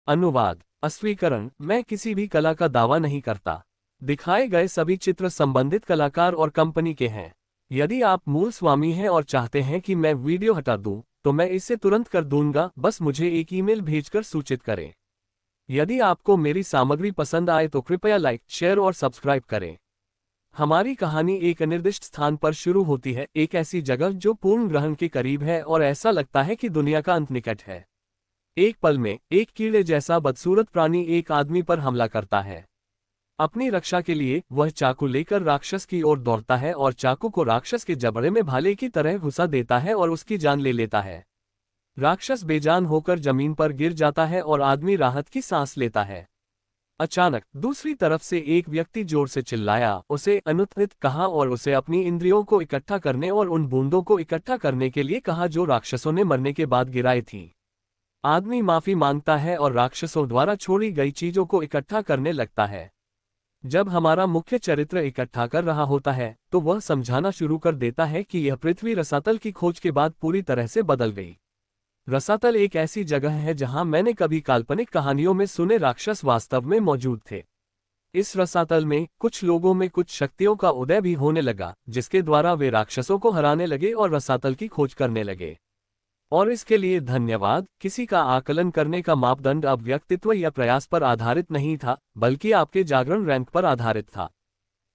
अनुवाद अस्वीकरण। मैं किसी भी कला का दावा नहीं करता। दिखाए गए सभी चित्र संबंधित कलाकार और कंपनी के हैं। यदि आप मूल स्वामी हैं और चाहते हैं कि मैं वीडियो हटा दूं, तो मैं इसे तुरंत कर दूंगा, बस मुझे एक ईमेल भेजकर सूचित करें। यदि आपको मेरी सामग्री पसंद आए तो कृपया लाइक, शेयर और सब्सक्राइब करें। हमारी कहानी एक अनिर्दिष्ट स्थान पर शुरू होती है, एक ऐसी जगह जो पूर्ण ग्रहण के करीब है और ऐसा लगता है कि दुनिया का अंत निकट है। एक पल में एक कीड़े जैसा बदसूरत प्राणी एक आदमी पर हमला करता है। अपनी रक्षा के लिए वह चाकू लेकर राक्षस की ओर दौड़ता है और चाकू को राक्षस के जबड़े में भाले की तरह घुसा देता है और उसकी जान ले लेता है। राक्षस बेजान होकर जमीन पर गिर जाता है और आदमी राहत की सांस लेता है। अचानक दूसरी तरफ से एक व्यक्ति जोर से चिल्लाया, उसे अनुत्थित कहा और उसे अपनी इंद्रियों को इकट्ठा करने और उन बूंदों को इकट्ठा करने के लिए कहा जो राक्षसों ने मरने के बाद गिराई थीं। आदमी माफी मांगता है और राक्षसों द्वारा छोड़ी गई चीजों को इकट्ठा करने लगता है। जब हमारा मुख्य चरित्र इकट्ठा कर रहा होता है तो वह समझाना शुरू कर देता है कि यह पृथ्वी रसातल की खोज के बाद पूरी तरह से बदल गई। रसातल एक ऐसी जगह है जहां मैंने कभी काल्पनिक कहानियों में सुने राक्षस वास्तव में मौजूद थे। इस रसातल में कुछ लोगों में कुछ शक्तियों का उदय भी होने लगा, जिसके द्वारा वे राक्षसों को हराने लगे और रसातल की खोज करने लगे। और इसके लिए धन्यवाद। किसी का आकलन करने का मापदंड अब व्यक्तित्व या प्रयास पर आधारित नहीं था, बल्कि आपके जागरण रैंक पर आधारित था।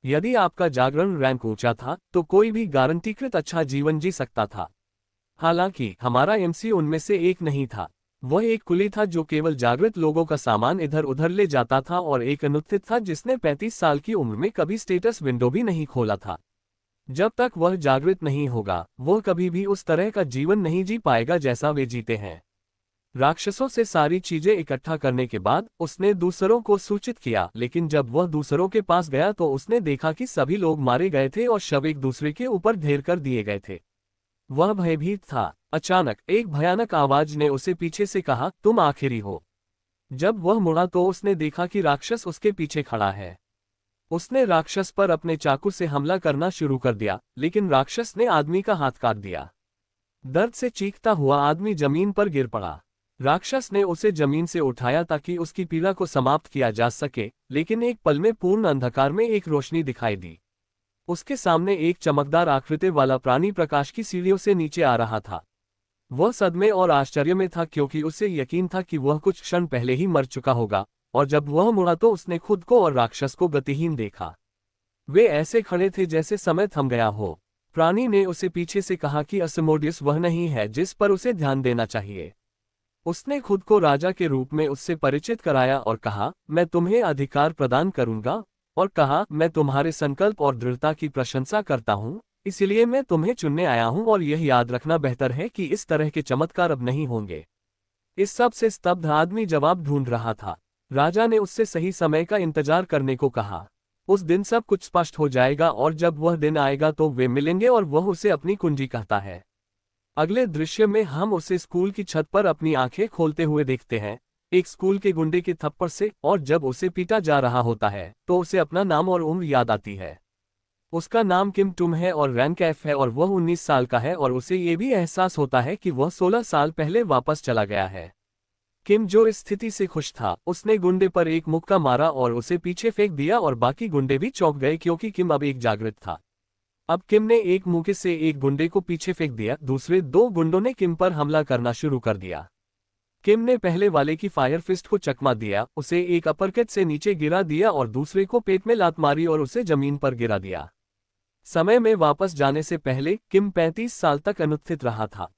यदि आपका जागरण रैंक ऊंचा था तो कोई भी गारंटीकृत अच्छा जीवन जी सकता था। हालांकि हमारा एमसी उनमें से एक नहीं था। वह एक कुली था जो केवल जागृत लोगों का सामान इधर उधर ले जाता था और एक अनुत्थित था जिसने 35 साल की उम्र में कभी स्टेटस विंडो भी नहीं खोला था। जब तक वह जागृत नहीं होगा, वह कभी भी उस तरह का जीवन नहीं जी पाएगा जैसा वे जीते हैं। राक्षसों से सारी चीजें इकट्ठा करने के बाद उसने दूसरों को सूचित किया, लेकिन जब वह दूसरों के पास गया तो उसने देखा कि सभी लोग मारे गए थे और शव एक दूसरे के ऊपर ढेर कर दिए गए थे। वह भयभीत था। अचानक एक भयानक आवाज ने उसे पीछे से कहा, तुम आखिरी हो। जब वह मुड़ा तो उसने देखा कि राक्षस उसके पीछे खड़ा है। उसने राक्षस पर अपने चाकू से हमला करना शुरू कर दिया, लेकिन राक्षस ने आदमी का हाथ काट दिया। दर्द से चीखता हुआ आदमी जमीन पर गिर पड़ा। राक्षस ने उसे जमीन से उठाया ताकि उसकी पीड़ा को समाप्त किया जा सके, लेकिन एक पल में पूर्ण अंधकार में एक रोशनी दिखाई दी। उसके सामने एक चमकदार आकृति वाला प्राणी प्रकाश की सीढ़ियों से नीचे आ रहा था। वह सदमे और आश्चर्य में था क्योंकि उसे यकीन था कि वह कुछ क्षण पहले ही मर चुका होगा, और जब वह मुड़ा तो उसने खुद को और राक्षस को गतिहीन देखा। वे ऐसे खड़े थे जैसे समय थम गया हो। प्राणी ने उसे पीछे से कहा कि असमोडियस वह नहीं है जिस पर उसे ध्यान देना चाहिए। उसने खुद को राजा के रूप में उससे परिचित कराया और कहा, मैं तुम्हें अधिकार प्रदान करूंगा, और कहा, मैं तुम्हारे संकल्प और दृढ़ता की प्रशंसा करता हूं, इसलिए मैं तुम्हें चुनने आया हूं और यह याद रखना बेहतर है कि इस तरह के चमत्कार अब नहीं होंगे। इस सब से स्तब्ध आदमी जवाब ढूंढ रहा था। राजा ने उससे सही समय का इंतजार करने को कहा। उस दिन सब कुछ स्पष्ट हो जाएगा और जब वह दिन आएगा तो वे मिलेंगे और वह उसे अपनी कुंजी कहता है। अगले दृश्य में हम उसे स्कूल की छत पर अपनी आंखें खोलते हुए देखते हैं, एक स्कूल के गुंडे के थप्पड़ से, और जब उसे पीटा जा रहा होता है तो उसे अपना नाम और उम्र याद आती है। उसका नाम किम टुम है और रैंक एफ है और वह 19 साल का है, और उसे ये भी एहसास होता है कि वह 16 साल पहले वापस चला गया है। किम जो इस स्थिति से खुश था, उसने गुंडे पर एक मुक्का मारा और उसे पीछे फेंक दिया और बाकी गुंडे भी चौंक गए क्योंकि किम अब एक जागृत था। अब किम ने एक मुक्के से एक गुंडे को पीछे फेंक दिया। दूसरे दो गुंडों ने किम पर हमला करना शुरू कर दिया। किम ने पहले वाले की फायर फिस्ट को चकमा दिया, उसे एक अपरकट से नीचे गिरा दिया और दूसरे को पेट में लात मारी और उसे जमीन पर गिरा दिया। समय में वापस जाने से पहले किम 35 साल तक अनुत्थित रहा था।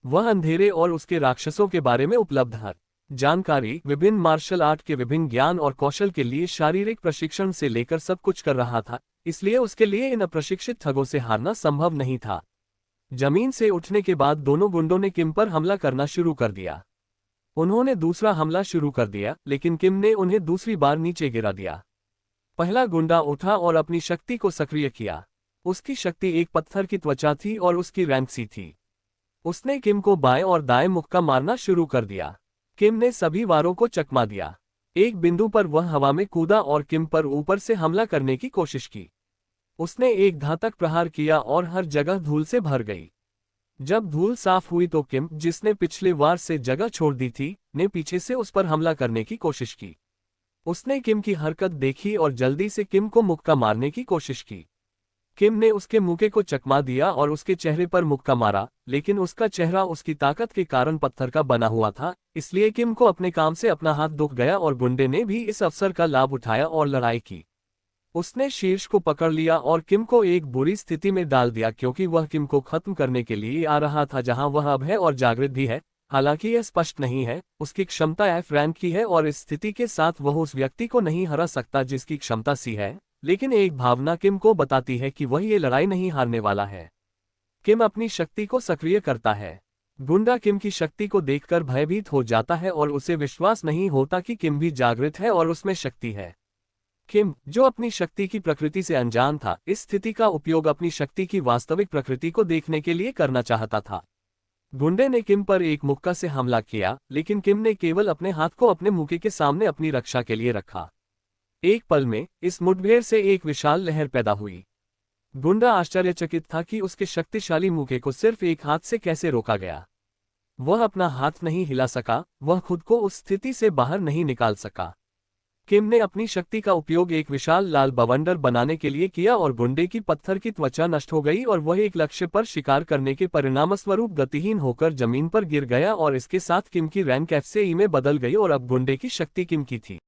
वह अंधेरे और उसके राक्षसों के बारे में उपलब्ध हर जानकारी, विभिन्न मार्शल आर्ट के विभिन्न ज्ञान और कौशल के लिए शारीरिक प्रशिक्षण से लेकर सब कुछ कर रहा था, इसलिए उसके लिए इन अप्रशिक्षित ठगों से हारना संभव नहीं था। जमीन से उठने के बाद दोनों गुंडों ने किम पर हमला करना शुरू कर दिया। उन्होंने दूसरा हमला शुरू कर दिया, लेकिन किम ने उन्हें दूसरी बार नीचे गिरा दिया। पहला गुंडा उठा और अपनी शक्ति को सक्रिय किया। उसकी शक्ति एक पत्थर की त्वचा थी और उसकी रैंक सी थी। उसने किम को बाएं और दाएं मुक्का मारना शुरू कर दिया। किम ने सभी वारों को चकमा दिया। एक बिंदु पर वह हवा में कूदा और किम पर ऊपर से हमला करने की कोशिश की। उसने एक घातक प्रहार किया और हर जगह धूल से भर गई। जब धूल साफ हुई तो किम, जिसने पिछले वार से जगह छोड़ दी थी, ने पीछे से उस पर हमला करने की कोशिश की। उसने किम की हरकत देखी और जल्दी से किम को मुक्का मारने की कोशिश की। किम ने उसके मुक्के को चकमा दिया और उसके चेहरे पर मुक्का मारा, लेकिन उसका चेहरा उसकी ताकत के कारण पत्थर का बना हुआ था, इसलिए किम को अपने काम से अपना हाथ दुख गया और गुंडे ने भी इस अवसर का लाभ उठाया और लड़ाई की। उसने शीर्ष को पकड़ लिया और किम को एक बुरी स्थिति में डाल दिया क्योंकि वह किम को खत्म करने के लिए आ रहा था जहां वह अब है और जागृत भी है। हालांकि यह स्पष्ट नहीं है, उसकी क्षमता एफ रैंक की है और इस स्थिति के साथ वह उस व्यक्ति को नहीं हरा सकता जिसकी क्षमता सी है, लेकिन एक भावना किम को बताती है कि वह ये लड़ाई नहीं हारने वाला है। किम अपनी शक्ति को सक्रिय करता है। गुंडा किम की शक्ति को देखकर भयभीत हो जाता है और उसे विश्वास नहीं होता कि किम भी जागृत है और उसमें शक्ति है। किम, जो अपनी शक्ति की प्रकृति से अनजान था, इस स्थिति का उपयोग अपनी शक्ति की वास्तविक प्रकृति को देखने के लिए करना चाहता था। गुंडे ने किम पर एक मुक्का से हमला किया, लेकिन किम ने केवल अपने हाथ को अपने मुक्के के सामने अपनी रक्षा के लिए रखा। एक पल में इस मुठभेड़ से एक विशाल लहर पैदा हुई। गुंडा आश्चर्यचकित था कि उसके शक्तिशाली मुक्के को सिर्फ एक हाथ से कैसे रोका गया। वह अपना हाथ नहीं हिला सका, वह खुद को उस स्थिति से बाहर नहीं निकाल सका। किम ने अपनी शक्ति का उपयोग एक विशाल लाल बवंडर बनाने के लिए किया और गुंडे की पत्थर की त्वचा नष्ट हो गई और वह एक लक्ष्य पर शिकार करने के परिणामस्वरूप गतिहीन होकर जमीन पर गिर गया और इसके साथ किम की रैंक एफ से ई में बदल गई और अब गुंडे की शक्ति किम की थी।